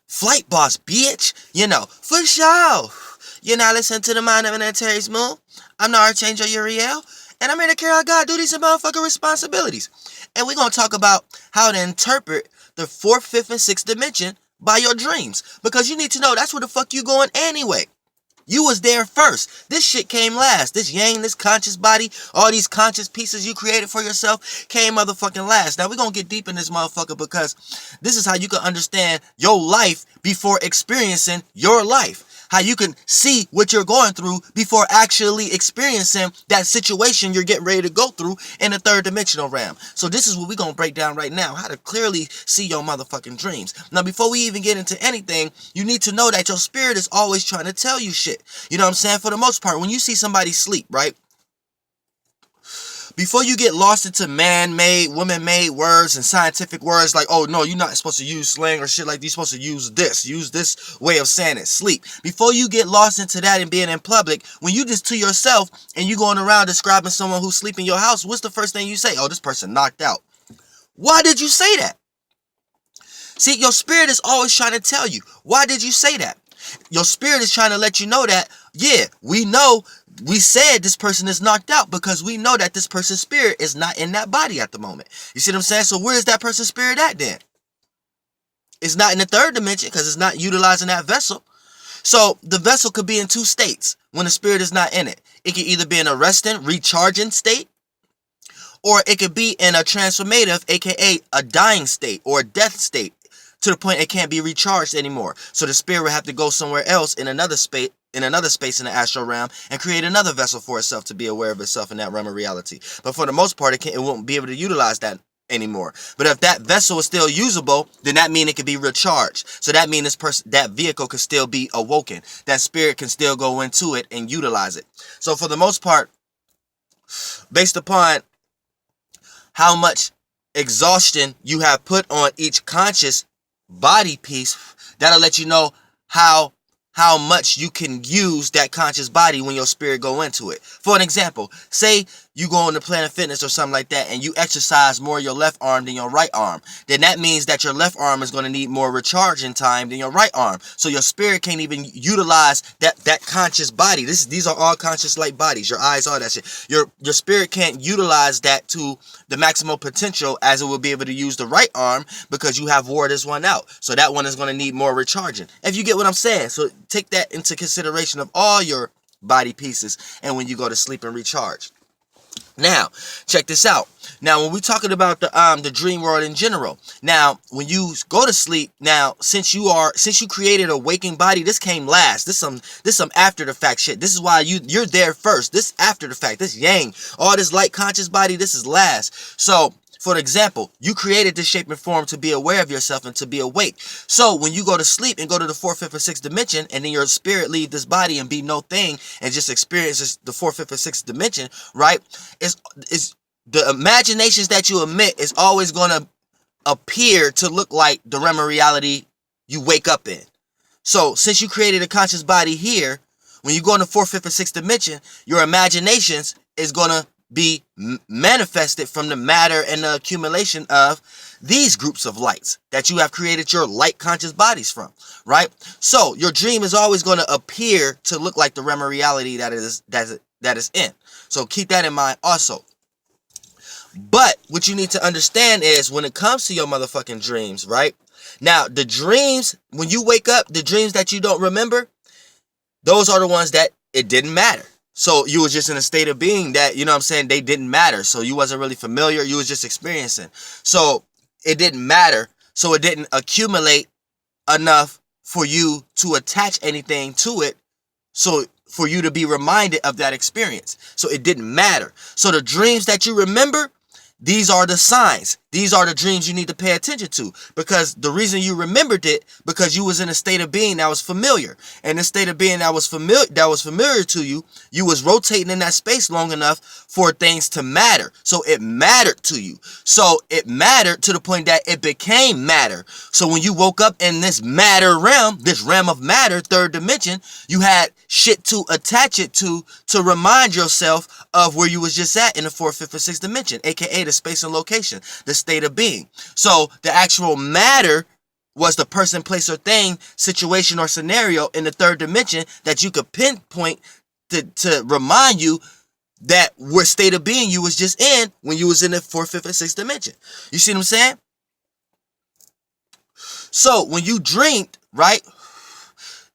Flight boss, bitch. For sure. You're not listening to the Mind of an Antares Moon. I'm the Archangel Uriel, and I'm here to carry out God duties and motherfucking responsibilities. And we're going to talk about how to interpret the fourth, fifth, and sixth dimension by your dreams. Because you need to know that's where the fuck you going anyway. You was there first. This shit came last. This yang, this conscious body, all these conscious pieces you created for yourself came motherfucking last. Now we're going to get deep in this motherfucker because this is how you can understand your life before experiencing your life. How you can see what you're going through before actually experiencing that situation you're getting ready to go through in the third dimensional realm. So this is what we're going to break down right now. How to clearly see your motherfucking dreams. Now, before we even get into anything, you need to know that your spirit is always trying to tell you shit. You know what I'm saying? For the most part, when you see somebody sleep, right? Before you get lost into man-made, woman-made words and scientific words like, oh, no, you're not supposed to use slang or shit like that. You're supposed to use this way of saying it, sleep. Before you get lost into that and being in public, when you just to yourself and you going around describing someone who's sleeping in your house, what's the first thing you say? Oh, this person knocked out. Why did you say that? See, your spirit is always trying to tell you. Why did you say that? Your spirit is trying to let you know that, yeah, we know we said this person is knocked out because we know that this person's spirit is not in that body at the moment. You see what I'm saying? So where is that person's spirit at then? It's not in the third dimension because it's not utilizing that vessel. So the vessel could be in two states when the spirit is not in it. It could either be in a resting, recharging state, or it could be in a transformative, aka a dying state or a death state, to the point it can't be recharged anymore. So the spirit will have to go somewhere else in another space in the astral realm and create another vessel for itself to be aware of itself in that realm of reality. But for the most part, it won't be able to utilize that anymore. But if that vessel is still usable, then that means it can be recharged. So that means that vehicle can still be awoken. That spirit can still go into it and utilize it. So for the most part, based upon how much exhaustion you have put on each conscious body piece, that'll let you know how much you can use that conscious body when your spirit go into it. For an example, say you go on to Planet Fitness or something like that and you exercise more your left arm than your right arm, then that means that your left arm is going to need more recharging time than your right arm. So your spirit can't even utilize that conscious body. These are all conscious light bodies. Your eyes, all that shit. Your spirit can't utilize that to the maximum potential as it will be able to use the right arm because you have wore this one out. So that one is going to need more recharging. If you get what I'm saying. So take that into consideration of all your body pieces and when you go to sleep and recharge. Now, check this out. Now, when we're talking about the dream world in general, now when you go to sleep, now since you created a waking body, this came last. This some after the fact shit. This is why you're there first. This after the fact. This yang, all this light conscious body, this is last. So, for example, you created this shape and form to be aware of yourself and to be awake. So when you go to sleep and go to the fourth, fifth, or sixth dimension, and then your spirit leave this body and be no thing and just experience the fourth, fifth, or sixth dimension, right? Is the imaginations that you emit is always going to appear to look like the realm of reality you wake up in. So since you created a conscious body here, when you go in the fourth, fifth, or sixth dimension, your imaginations is going to be manifested from the matter and the accumulation of these groups of lights that you have created your light conscious bodies from, right? So your dream is always going to appear to look like the realm of reality that is in. So keep that in mind also. But what you need to understand is when it comes to your motherfucking dreams, right? Now, the dreams, when you wake up, the dreams that you don't remember, those are the ones that it didn't matter. So you was just in a state of being that, you know what I'm saying, they didn't matter. So you wasn't really familiar. You was just experiencing. So it didn't matter. So it didn't accumulate enough for you to attach anything to it. So for you to be reminded of that experience. So it didn't matter. So the dreams that you remember, these are the signs. These are the dreams you need to pay attention to, because the reason you remembered it, because you was in a state of being that was familiar. And the state of being that was familiar to you, you was rotating in that space long enough for things to matter. So it mattered to you. So it mattered to the point that it became matter. So when you woke up in this matter realm, this realm of matter, third dimension, you had shit to attach it to remind yourself of where you was just at in the fourth, fifth, or sixth dimension, aka the space and location, the state of being. So the actual matter was the person, place, or thing, situation, or scenario in the third dimension that you could pinpoint to remind you that what state of being you was just in when you was in the fourth, fifth, and sixth dimension. You see what I'm saying? So when you dreamed, right,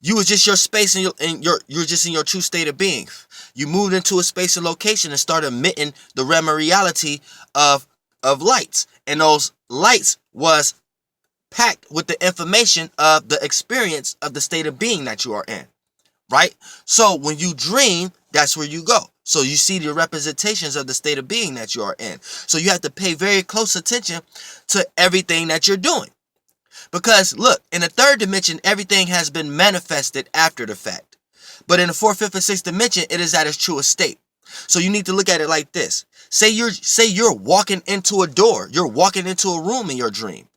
you was just your space and you're just in your true state of being. You moved into a space and location and started emitting the realm of reality of lights, and those lights was packed with the information of the experience of the state of being that you are in, right? So when you dream, that's where you go. So you see the representations of the state of being that you are in. So you have to pay very close attention to everything that you're doing. Because look, in the third dimension, everything has been manifested after the fact. But in the fourth, fifth, and sixth dimension, it is at its truest state. So you need to look at it like this. Say you're walking into a door. You're walking into a room in your dream.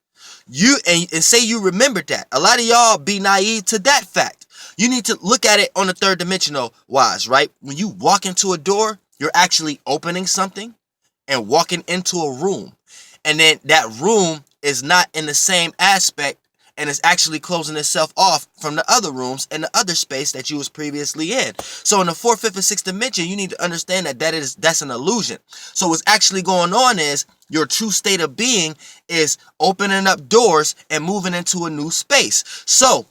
And say you remembered that. A lot of y'all be naive to that fact. You need to look at it on a third dimensional wise, right? When you walk into a door, you're actually opening something and walking into a room. And then that room is not in the same aspect and is actually closing itself off from the other rooms and the other space that you was previously in. So in the fourth, fifth, and sixth dimension, you need to understand that that's an illusion. So what's actually going on is your true state of being is opening up doors and moving into a new space. So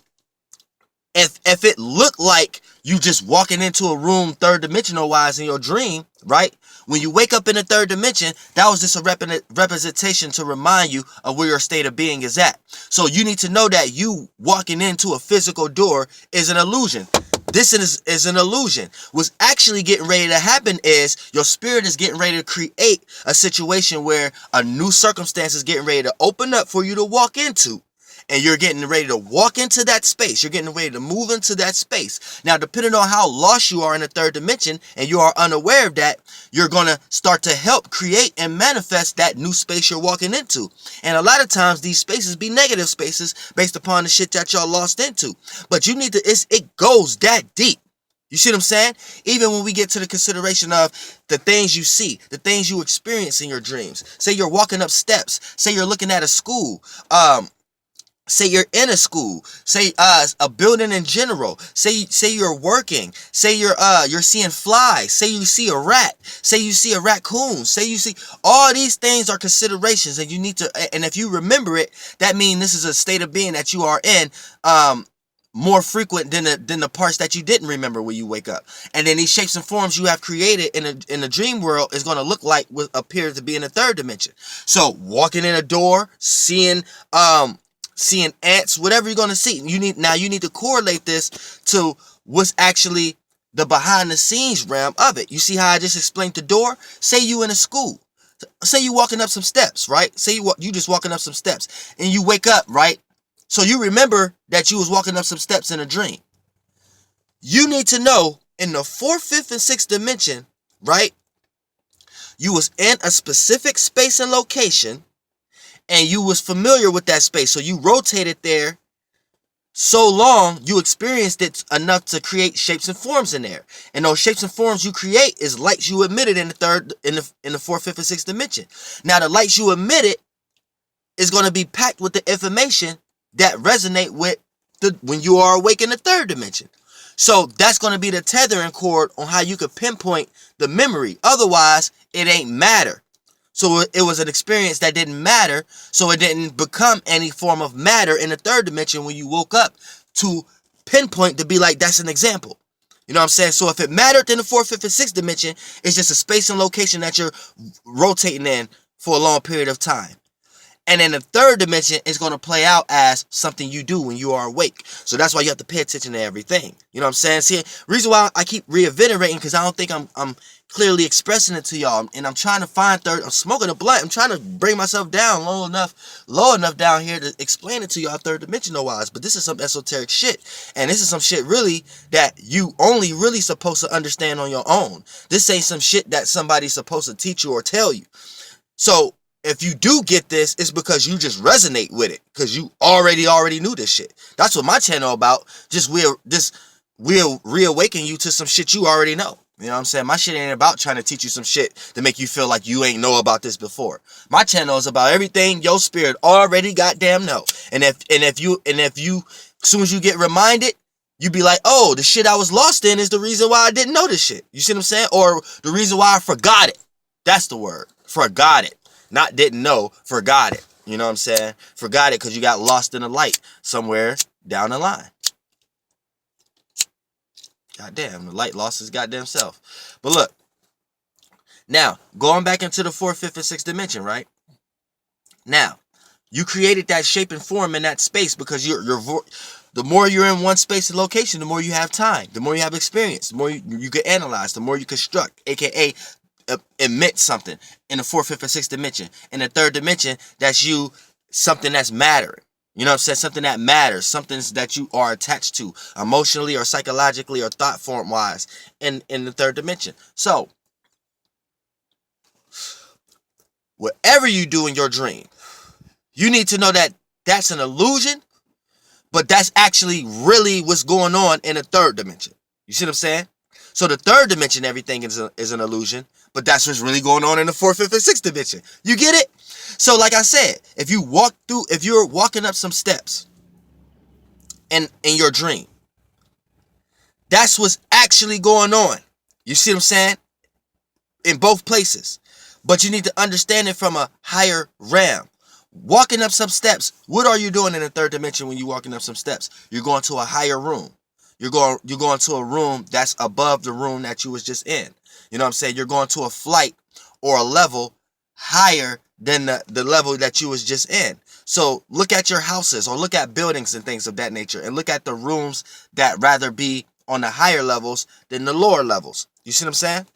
if it looked like you just walking into a room third dimensional wise in your dream, right? When you wake up in the third dimension, that was just a representation to remind you of where your state of being is at. So you need to know that you walking into a physical door is an illusion. This is an illusion. What's actually getting ready to happen is your spirit is getting ready to create a situation where a new circumstance is getting ready to open up for you to walk into. And you're getting ready to walk into that space. You're getting ready to move into that space. Now, depending on how lost you are in the third dimension and you are unaware of that, you're going to start to help create and manifest that new space you're walking into. And a lot of times these spaces be negative spaces based upon the shit that y'all lost into. But you need to, it goes that deep. You see what I'm saying? Even when we get to the consideration of the things you see, the things you experience in your dreams. Say you're walking up steps. Say you're looking at a school. Say you're in a school. Say a building in general. Say you're working. Say you're seeing flies. Say you see a rat. Say you see a raccoon. Say you see all these things are considerations, and you need to. And if you remember it, that means this is a state of being that you are in. More frequent than the parts that you didn't remember when you wake up. And then these shapes and forms you have created in the dream world is going to look like what appears to be in the third dimension. So walking in a door, seeing ants, whatever you're going to see. You need to correlate this to what's actually the behind the scenes realm of it. You see how I just explained the door? Say you in a school. Say you walking up some steps, right? Say you just walking up some steps and you wake up, right? So you remember that you was walking up some steps in a dream. You need to know in the fourth, fifth, and sixth dimension, right? You was in a specific space and location, and you was familiar with that space. So you rotated there so long, you experienced it enough to create shapes and forms in there. And those shapes and forms you create is lights you emitted in the fourth, fifth, and sixth dimension. Now the lights you emitted is going to be packed with the information that resonate with when you are awake in the third dimension. So that's going to be the tethering cord on how you could pinpoint the memory. Otherwise, it ain't matter. So it was an experience that didn't matter, so it didn't become any form of matter in the third dimension when you woke up to pinpoint to be like, that's an example. You know what I'm saying? So if it mattered in the fourth, fifth, and sixth dimension, it's just a space and location that you're rotating in for a long period of time. And in the third dimension, it's going to play out as something you do when you are awake. So that's why you have to pay attention to everything. You know what I'm saying? See, reason why I keep reiterating, because I don't think I'm clearly expressing it to y'all. And I'm trying to find I'm smoking a blunt. I'm trying to bring myself down low enough down here to explain it to y'all third dimensional wise. But this is some esoteric shit. And this is some shit really that you only really supposed to understand on your own. This ain't some shit that somebody's supposed to teach you or tell you. So if you do get this, it's because you just resonate with it. Because you already knew this shit. That's what my channel about. We'll reawaken you to some shit you already know. You know what I'm saying? My shit ain't about trying to teach you some shit to make you feel like you ain't know about this before. My channel is about everything your spirit already goddamn know. And if you, as soon as you get reminded, you be like, oh, the shit I was lost in is the reason why I didn't know this shit. You see what I'm saying? Or the reason why I forgot it. That's the word. Forgot it. Not didn't know, forgot it. You know what I'm saying? Forgot it because you got lost in the light somewhere down the line. Goddamn, the light lost his goddamn self. But look, now, going back into the 4th, 5th, and 6th dimension, right? Now, you created that shape and form in that space because the more you're in one space and location, the more you have time, the more you have experience, the more you can analyze, the more you construct, aka emit something in the 4th, 5th, and 6th dimension. In the 3rd dimension, that's you, something that's mattering. You know what I'm saying? Something that matters, something that you are attached to emotionally or psychologically or thought form wise in the 3rd dimension. So, whatever you do in your dream, you need to know that that's an illusion, but that's actually really what's going on in the 3rd dimension. You see what I'm saying? So the 3rd dimension, everything is an illusion, but that's what's really going on in the 4th, 5th, and 6th dimension. You get it? So like I said, if you're walking up some steps in your dream, that's what's actually going on. You see what I'm saying? In both places. But you need to understand it from a higher realm. Walking up some steps, what are you doing in the 3rd dimension when you're walking up some steps? You're going to a higher room. You're going to a room that's above the room that you was just in. You know what I'm saying? You're going to a flight or a level higher than the level that you was just in. So look at your houses or look at buildings and things of that nature and look at the rooms that rather be on the higher levels than the lower levels. You see what I'm saying?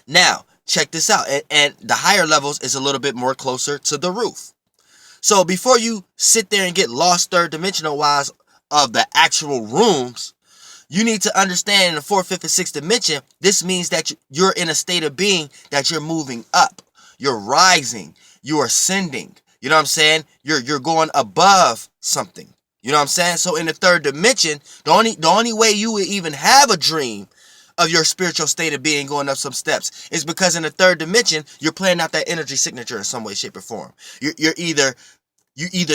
Now, check this out. And the higher levels is a little bit more closer to the roof. So before you sit there and get lost 3rd dimensional wise of the actual rooms, you need to understand in the 4th, 5th, and 6th dimension, this means that you're in a state of being that you're moving up. You're rising. You're ascending. You know what I'm saying? You're going above something. You know what I'm saying? So in the 3rd dimension, the only way you would even have a dream of your spiritual state of being going up some steps is because in the 3rd dimension, you're playing out that energy signature in some way, shape, or form. You either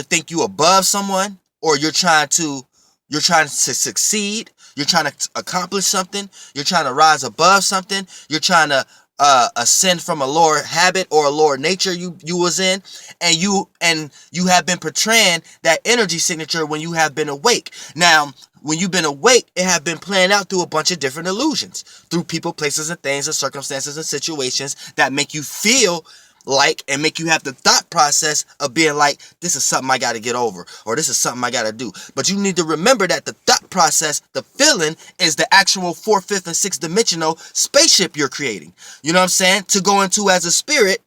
think you above someone or you're trying to succeed. You're trying to accomplish something. You're trying to rise above something. You're trying to ascend from a lower habit or a lower nature you was in, and you have been portraying that energy signature when you have been awake. Now, when you've been awake, it have been playing out through a bunch of different illusions, through people, places, and things, and circumstances and situations that make you feel like and make you have the thought process of being like, this is something I got to get over, or this is something I got to do. But you need to remember that the thought process, the feeling, is the actual 4th, 5th, and 6th dimensional spaceship you're creating. You know what I'm saying? To go into as a spirit,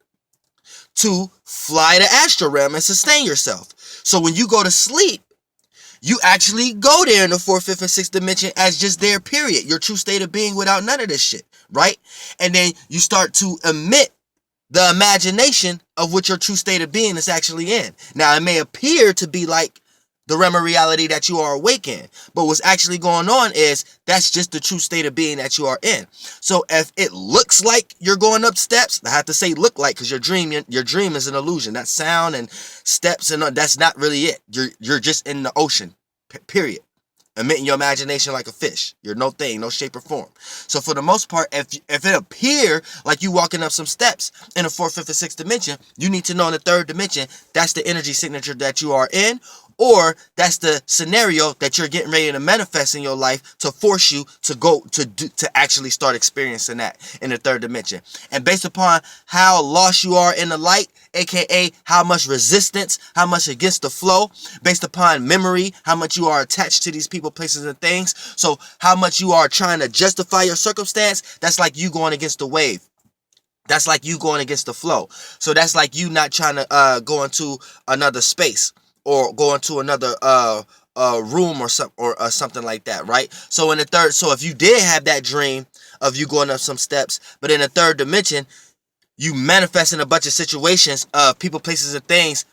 to fly the astral realm and sustain yourself. So when you go to sleep, you actually go there in the 4th, 5th, and 6th dimension as just there, period. Your true state of being without none of this shit, right? And then you start to emit the imagination of what your true state of being is actually in. Now, it may appear to be like the realm of reality that you are awake in, but what's actually going on is that's just the true state of being that you are in. So if it looks like you're going up steps, I have to say look like, because your dream is an illusion. That sound and steps, and that's not really it. You're just in the ocean, period. Emitting your imagination like a fish. You're no thing, no shape or form. So for the most part, if it appear like you walking up some steps in the 4th, 5th, and 6th dimension, you need to know in the 3rd dimension, that's the energy signature that you are in, or that's the scenario that you're getting ready to manifest in your life to force you to go to actually start experiencing that in the 3rd dimension. And based upon how lost you are in the light, aka how much resistance, how much against the flow, based upon memory, how much you are attached to these people, places, and things. So how much you are trying to justify your circumstance, that's like you going against the wave. That's like you going against the flow. So that's like you not trying to go into another space or go into another room or something like that, right? So in the 3rd, so if you did have that dream of you going up some steps, but in the 3rd dimension, you manifesting a bunch of situations of people, places, and things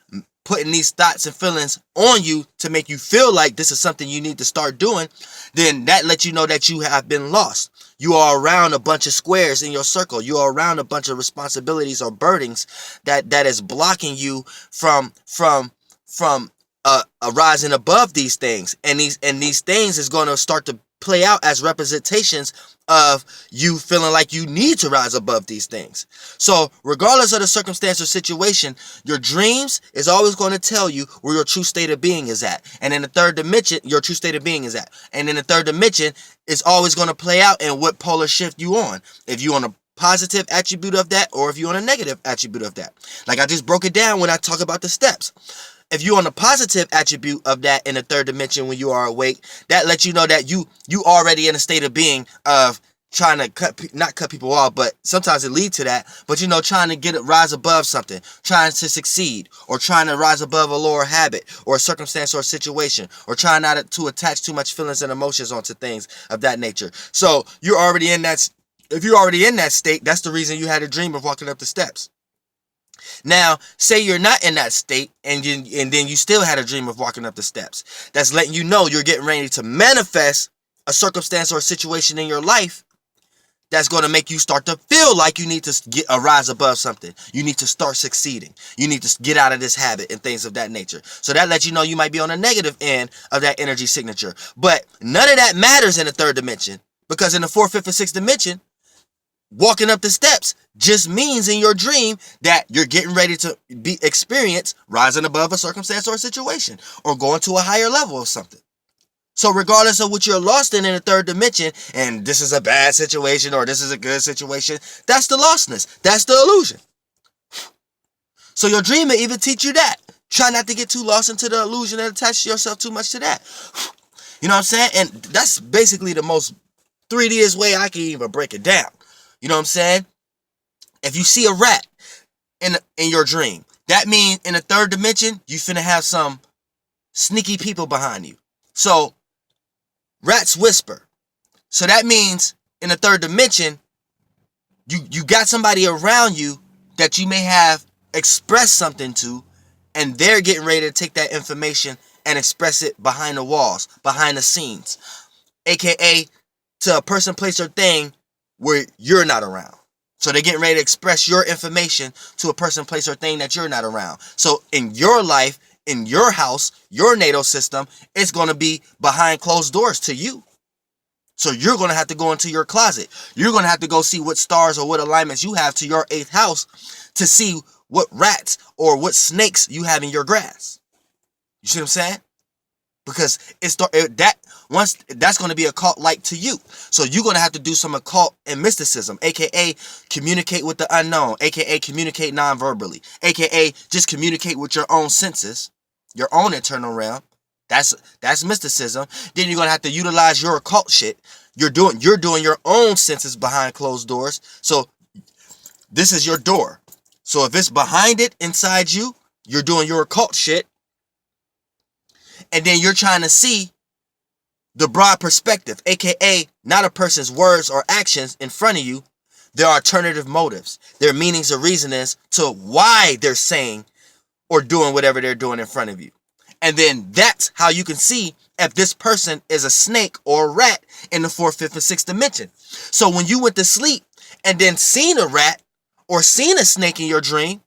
putting these thoughts and feelings on you to make you feel like this is something you need to start doing, then that lets you know that you have been lost. You are around a bunch of squares in your circle. You are around a bunch of responsibilities or burdens that is blocking you from rising above these things. And these things is going to start to play out as representations of you feeling like you need to rise above these things. So regardless of the circumstance or situation, your dreams is always going to tell you where your true state of being is at. And in the third dimension, your true state of being is at. And in the third dimension, it's always going to play out in what polar shift you on. If you on a positive attribute of that, or if you on a negative attribute of that. Like I just broke it down when I talk about the steps. If you're on a positive attribute of that in the third dimension when you are awake, that lets you know that you already in a state of being of trying to not cut people off, but sometimes it leads to that. But trying to rise above something, trying to succeed, or trying to rise above a lower habit or a circumstance or a situation, or trying not to attach too much feelings and emotions onto things of that nature. So you're already in that. If you're already in that state, that's the reason you had a dream of walking up the steps. Now, say you're not in that state and then you still had a dream of walking up the steps. That's letting you know you're getting ready to manifest a circumstance or a situation in your life that's going to make you start to feel like you need to rise above something. You need to start succeeding. You need to get out of this habit and things of that nature. So that lets you know you might be on the negative end of that energy signature. But none of that matters in the third dimension, because in the fourth, fifth, and sixth dimension, walking up the steps just means in your dream that you're getting ready to experience rising above a circumstance or a situation, or going to a higher level of something. So regardless of what you're lost in the third dimension, and this is a bad situation or this is a good situation, that's the lostness. That's the illusion. So your dream may even teach you that. Try not to get too lost into the illusion and attach yourself too much to that. You know what I'm saying? And that's basically the most 3Dest way I can even break it down. You know what I'm saying? If you see a rat in your dream, that means in the third dimension, you finna have some sneaky people behind you. So, rats whisper. So that means in the third dimension, you got somebody around you that you may have expressed something to, and they're getting ready to take that information and express it behind the walls, behind the scenes. AKA to a person, place, or thing where you're not around. So they're getting ready to express your information to a person, place, or thing that you're not around. So in your life, in your house, your natal system, it's going to be behind closed doors to you. So you're going to have to go into your closet. You're going to have to go see what stars or what alignments you have to your 8th house to see what rats or what snakes you have in your grass. You see what I'm saying? Because that's going to be occult-like to you. So you're going to have to do some occult and mysticism, aka communicate with the unknown, aka communicate non-verbally, aka just communicate with your own senses, your own internal realm. That's mysticism. Then you're going to have to utilize your occult shit. You're doing your own senses behind closed doors. So this is your door. So if it's behind it inside you, you're doing your occult shit. And then you're trying to see the broad perspective, aka not a person's words or actions in front of you. Their alternative motives, their meanings or reasonings to why they're saying or doing whatever they're doing in front of you. And then that's how you can see if this person is a snake or a rat in the 4th, 5th, and 6th dimension. So when you went to sleep and then seen a rat or seen a snake in your dream,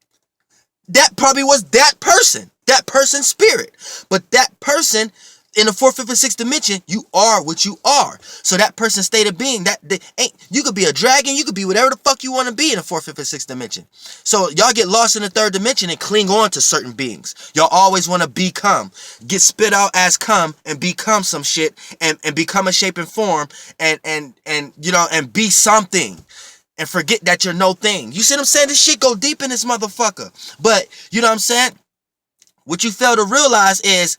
that probably was that person's spirit. But that person in the 4th, 5th, and 6th dimension, you are what you are. So that person's state of being, you could be a dragon, you could be whatever the fuck you want to be in the 4th, 5th, and 6th dimension. So y'all get lost in the 3rd dimension and cling on to certain beings. Y'all always want to become, get spit out as come and become some shit and become a shape and form and be something. And forget that you're no thing. You see what I'm saying? This shit go deep in this motherfucker. But, you know what I'm saying? What you fail to realize is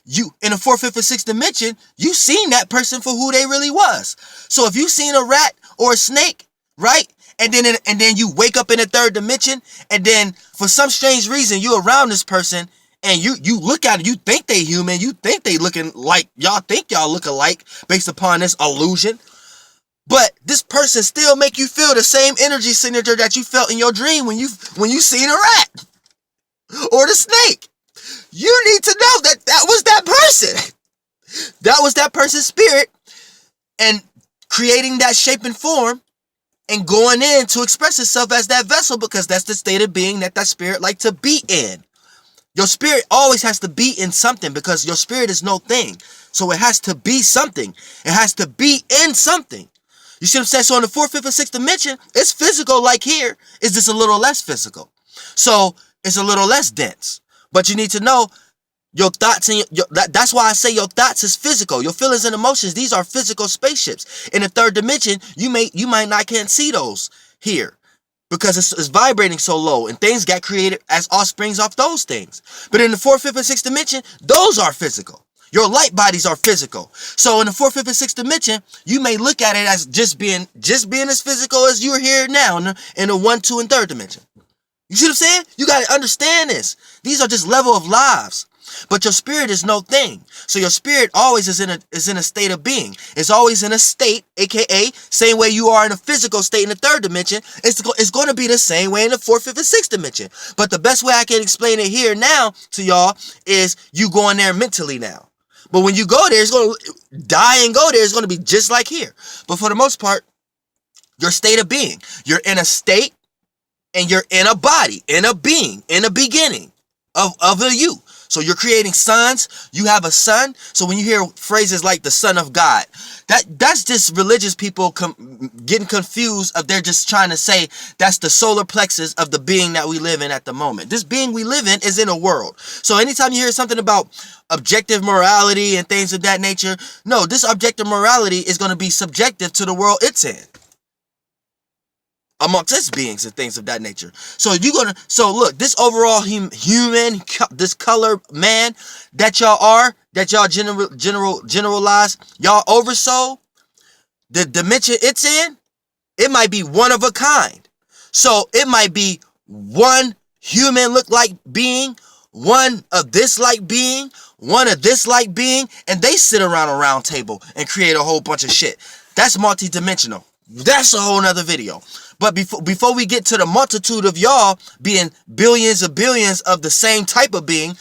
you, in the 4th, 5th, and 6th dimension, you seen that person for who they really was. So if you seen a rat or a snake, right? And then you wake up in the 3rd dimension, and then for some strange reason, you around this person, and you look at it, you think they human, you think they looking like, y'all think y'all look alike based upon this illusion. But this person still make you feel the same energy signature that you felt in your dream when you seen a rat or the snake. You need to know that that was that person. That was that person's spirit, and creating that shape and form and going in to express itself as that vessel, because that's the state of being that that spirit like to be in. Your spirit always has to be in something, because your spirit is no thing. So it has to be something. It has to be in something. You see what I'm saying? So in the fourth, fifth, and sixth dimension, it's physical like here. It's just a little less physical. So it's a little less dense. But you need to know your thoughts, and that's why I say your thoughts is physical. Your feelings and emotions, these are physical spaceships. In the third dimension, you might not can't see those here, because it's vibrating so low, and things got created as offsprings off those things. But in the fourth, fifth, and sixth dimension, those are physical. Your light bodies are physical. So in the fourth, fifth, and sixth dimension, you may look at it as just being as physical as you're here now in the 1, 2, and third dimension. You see what I'm saying? You got to understand this. These are just level of lives. But your spirit is no thing. So your spirit always is in a state of being. It's always in a state, aka same way you are in a physical state in the third dimension. It's going to be the same way in the fourth, fifth, and sixth dimension. But the best way I can explain it here now to y'all is you going there mentally now. But when you go there, it's going to die and go there. It's going to be just like here. But for the most part, your state of being, you're in a state, and you're in a body, in a being, in a beginning of a you. So you're creating sons. You have a son. So when you hear phrases like the Son of God, that's just religious people getting confused. They're just trying to say that's the solar plexus of the being that we live in at the moment. This being we live in is in a world. So anytime you hear something about objective morality and things of that nature, no, this objective morality is going to be subjective to the world it's in, amongst its beings and things of that nature. So look, this overall human, this color man that y'all are, that y'all generalize, y'all oversoul, the dimension it's in, it might be one of a kind. So it might be one human look like being, one of this like being, one of this like being, and they sit around a round table and create a whole bunch of shit. That's multidimensional. That's a whole nother video. But before we get to the multitude of y'all being billions of billions of the same type of being,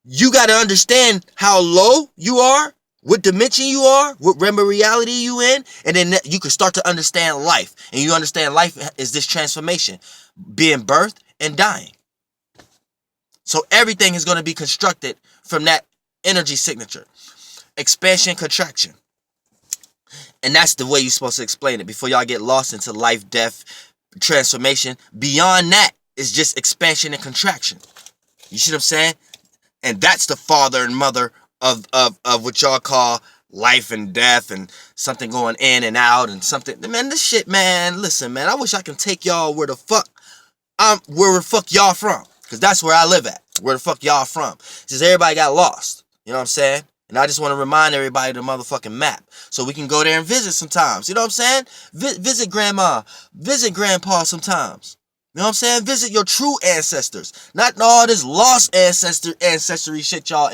you got to understand how low you are, what dimension you are, what realm of reality you in, and then you can start to understand life. And you understand life is this transformation, being birthed and dying. So everything is going to be constructed from that energy signature. Expansion, contraction. And that's the way you're supposed to explain it before y'all get lost into life, death, transformation. Beyond that is just expansion and contraction. You see what I'm saying? And that's the father and mother of what y'all call life and death and something going in and out and something. Man, this shit, man, listen, man, I wish I can take y'all where the fuck y'all from. Because that's where I live at. Where the fuck y'all from. Just everybody got lost. You know what I'm saying? And I just want to remind everybody the motherfucking map. So we can go there and visit sometimes. You know what I'm saying? Visit grandma. Visit grandpa sometimes. You know what I'm saying? Visit your true ancestors. Not all this lost ancestry shit y'all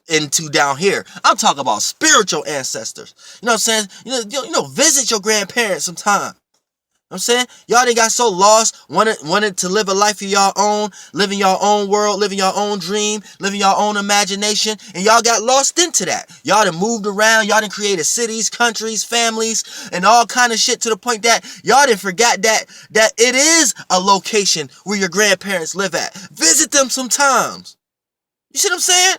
into down here. I'm talking about spiritual ancestors. You know what I'm saying? You know, visit your grandparents sometime. You know what I'm saying? Y'all done got so lost, wanted to live a life of y'all own, living your own world, living your own dream, living your own imagination, and y'all got lost into that. Y'all done moved around, y'all done created cities, countries, families, and all kind of shit to the point that y'all done forgot that it is a location where your grandparents live at. Visit them sometimes. You see what I'm saying?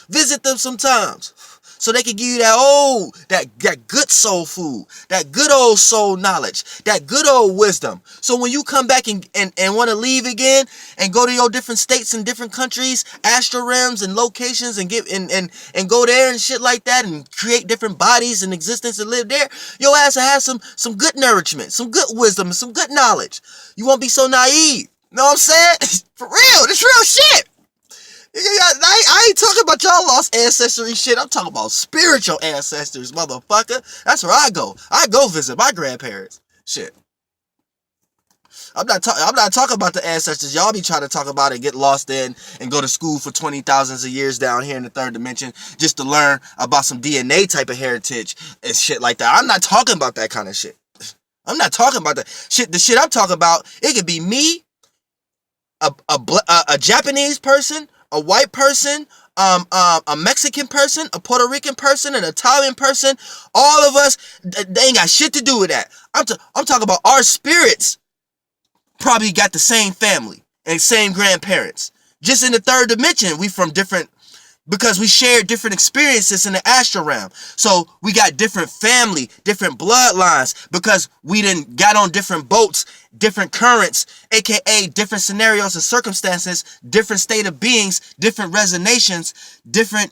Visit them sometimes. So they can give you that good soul food, that good old soul knowledge, that good old wisdom. So when you come back and want to leave again and go to your different states and different countries, astral realms and locations and and go there and shit like that and create different bodies and existence and live there, your ass will have some good nourishment, some good wisdom, and some good knowledge. You won't be so naive. You know what I'm saying? For real, this real shit. I ain't talking about y'all lost ancestry shit. I'm talking about spiritual ancestors, motherfucker. That's where I go. I go visit my grandparents. Shit. I'm not talking about the ancestors y'all be trying to talk about and get lost in and go to school for 20,000s of years down here in the third dimension just to learn about some DNA type of heritage and shit like that. I'm not talking about that kind of shit. I'm not talking about that shit. The shit I'm talking about, it could be me, a Japanese person, a white person, a Mexican person, a Puerto Rican person, an Italian person, all of us, they ain't got shit to do with that. I'm talking about our spirits probably got the same family and same grandparents. Just in the third dimension, we from different, because we shared different experiences in the astral realm. So we got different family, different bloodlines, because we done got on different boats, different currents, aka different scenarios and circumstances, different state of beings, different resonations, different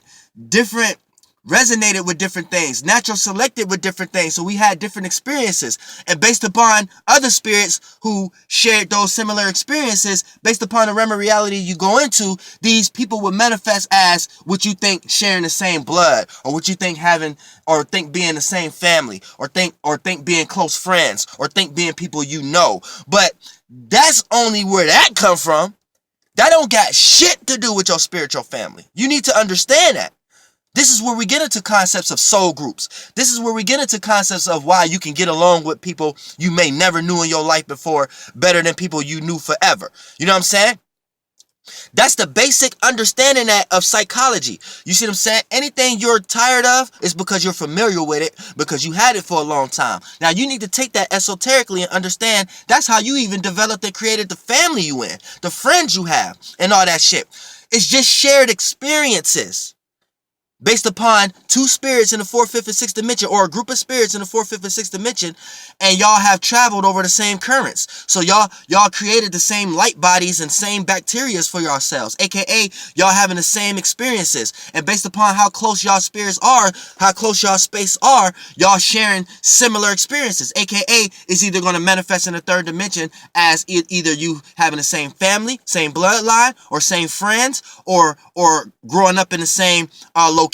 resonated with different things, natural selected with different things. So we had different experiences, and based upon other spirits who shared those similar experiences, based upon the realm of reality you go into, these people would manifest as what you think sharing the same blood, or what you think having, or think being the same family, or think being close friends, or think being people you know. But that's only where that come from. That don't got shit to do with your spiritual family. You need to understand that. This is where we get into concepts of soul groups. This is where we get into concepts of why you can get along with people you may never knew in your life before better than people you knew forever. You know what I'm saying? That's the basic understanding of psychology. You see what I'm saying? Anything you're tired of is because you're familiar with it, because you had it for a long time. Now you need to take that esoterically and understand that's how you even developed and created the family you in, the friends you have, and all that shit. It's just shared experiences. Based upon two spirits in the fourth, fifth, and sixth dimension, or a group of spirits in the fourth, fifth, and sixth dimension, and y'all have traveled over the same currents. So y'all created the same light bodies and same bacterias for yourselves, aka y'all having the same experiences. And based upon how close y'all spirits are, how close y'all space are, y'all sharing similar experiences, aka it's either going to manifest in the third dimension as either you having the same family, same bloodline, or same friends, or growing up in the same location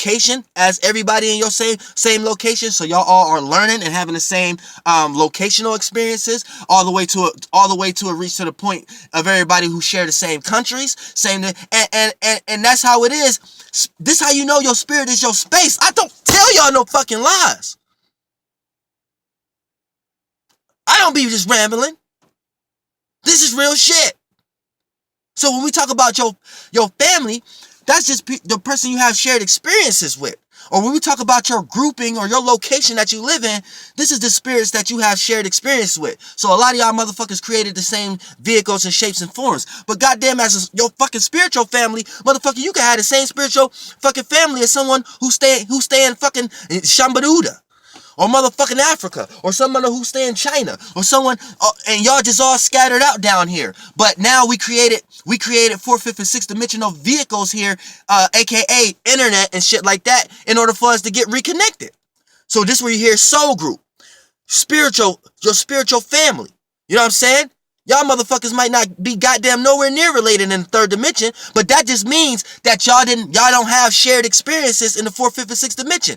as everybody in your same location. So y'all all are learning and having the same locational experiences, all the way to a reach to the point of everybody who share the same countries, and that's how it is. This how you know your spirit is your space. I don't tell y'all no fucking lies. I don't be just rambling. This is real shit. So when we talk about your family, that's just the person you have shared experiences with. Or when we talk about your grouping or your location that you live in, this is the spirits that you have shared experience with. So a lot of y'all motherfuckers created the same vehicles and shapes and forms. But goddamn, as your fucking spiritual family, motherfucker, you can have the same spiritual fucking family as someone who stay in fucking Shambaduda, or motherfucking Africa, or someone who stay in China, or someone, and y'all just all scattered out down here. But now we created fourth, fifth, and sixth dimensional vehicles here, aka internet and shit like that, in order for us to get reconnected. So this is where you hear soul group, your spiritual family. You know what I'm saying? Y'all motherfuckers might not be goddamn nowhere near related in the third dimension, but that just means that y'all don't have shared experiences in the fourth, fifth, and sixth dimension.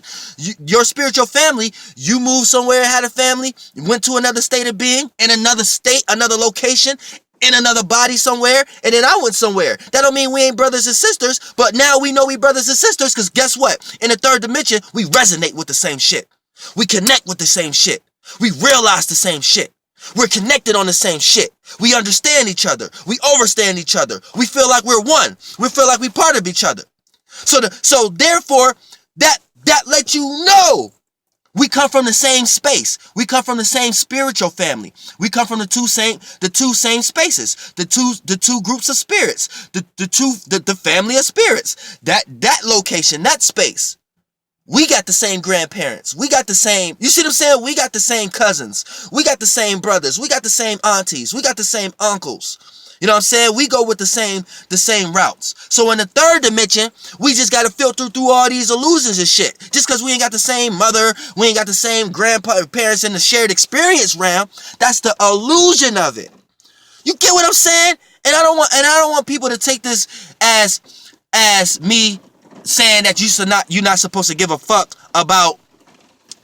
Your spiritual family, you moved somewhere, had a family, went to another state of being, in another state, another location, in another body somewhere, and then I went somewhere. That don't mean we ain't brothers and sisters, but now we know we brothers and sisters, because guess what? In the third dimension, we resonate with the same shit. We connect with the same shit. We realize the same shit. We're connected on the same shit. We understand each other. We overstand each other. We feel like we're one. We feel like we're part of each other. So therefore, that lets you know we come from the same space. We come from the same spiritual family. We come from the two same spaces. The two groups of spirits. The family of spirits. That location, that space. We got the same grandparents. We got the same, you see what I'm saying? We got the same cousins. We got the same brothers. We got the same aunties. We got the same uncles. You know what I'm saying? We go with the same routes. So in the third dimension, we just got to filter through all these illusions and shit. Just because we ain't got the same mother, we ain't got the same grandparents in the shared experience realm, that's the illusion of it. You get what I'm saying? And I don't want people to take this as me saying that you're not supposed to give a fuck about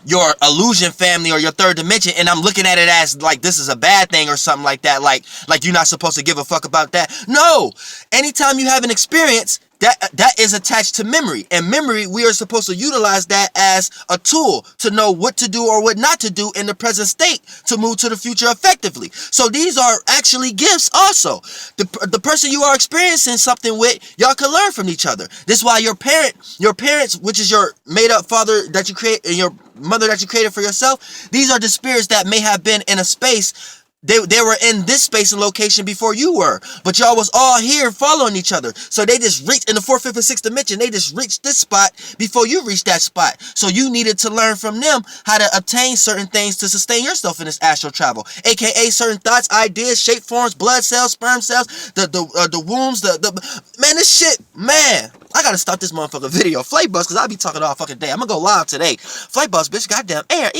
your illusion family or your third dimension, and I'm looking at it as like this is a bad thing or something like that, like you're not supposed to give a fuck about that. No, anytime you have an experience, that is attached to memory. And memory, we are supposed to utilize that as a tool to know what to do or what not to do in the present state to move to the future effectively. So these are actually gifts also. The person you are experiencing something with, y'all can learn from each other. This is why your parents, which is your made up father that you create and your mother that you created for yourself, these are the spirits that may have been in a space. They were in this space and location before you were, but y'all was all here following each other. So they just reached in the fourth, fifth, and sixth dimension. They just reached this spot before you reached that spot. So you needed to learn from them how to obtain certain things to sustain yourself in this astral travel, aka certain thoughts, ideas, shape forms, blood cells, sperm cells, the wombs, man, this shit, man. I gotta start this motherfucker video, Flight Bus, because I be talking all fucking day. I'm gonna go live today. Flight Bus, bitch, goddamn air.